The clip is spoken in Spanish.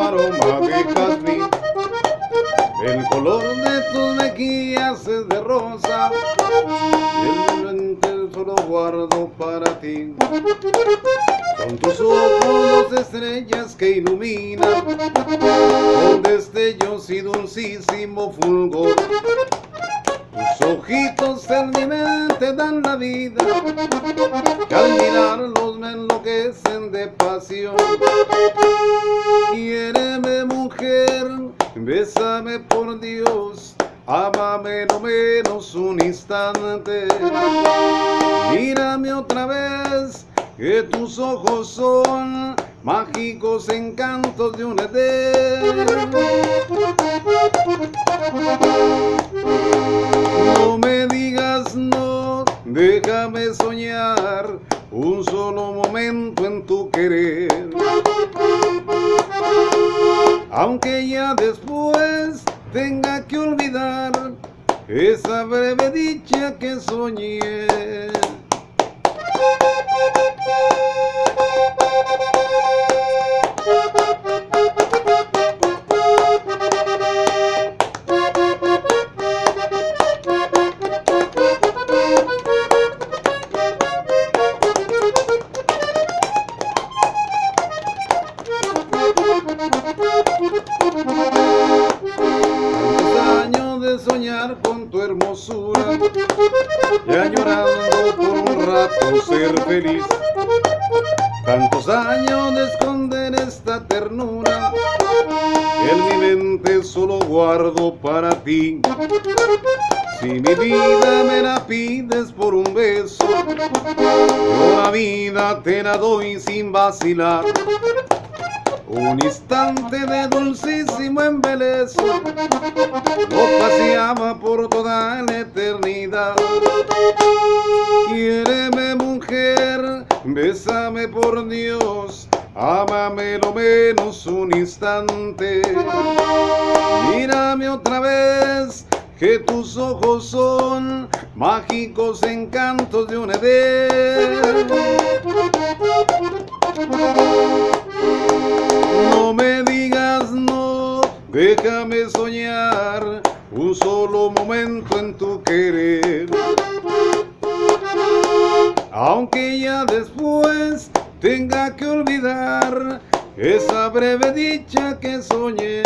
aroma de jazmín. El color de tus mejillas es de rosa, y el mente solo guardo para ti. Son tus ojos dos estrellas que iluminan, con destellos y dulcísimo fulgor. Tus ojitos en mi mente dan la vida, que al mirarlos me enloquecen de pasión. Quiéreme, mujer, bésame por Dios, ámame no menos un instante. Mírame otra vez, que tus ojos son mágicos encantos de un Edén. No me digas no, déjame soñar un solo momento en tu querer. Aunque ya después tenga que olvidar esa breve dicha que soñé. Tantos años de soñar con tu hermosura y añorando por un rato ser feliz. Tantos años de esconder esta ternura que en mi mente solo guardo para ti. Si mi vida me la pides por un beso, yo la vida te la doy sin vacilar. Un instante de dulcísimo embeleso lo paseaba por toda la eternidad. Quiéreme, mujer, bésame por Dios, ámame lo menos un instante. Mírame otra vez, que tus ojos son mágicos encantos de un Edén. No me digas no, déjame soñar un solo momento en tu querer. Aunque ya después tenga que olvidar esa breve dicha que soñé.